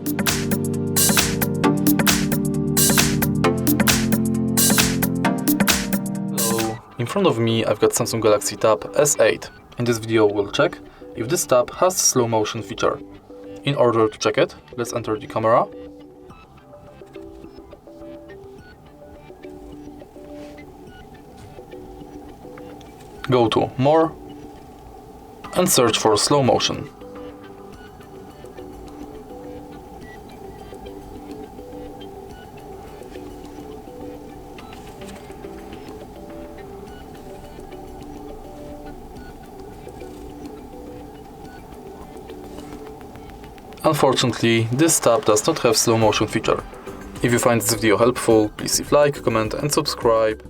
Hello, in front of me I've got Samsung Galaxy Tab S8. In this video we'll check if this tab has slow motion feature. In order to check it, let's enter the camera. Go to More and search for slow motion. Unfortunately, this tab does not have slow motion feature. If you find this video helpful, please leave like, comment and subscribe.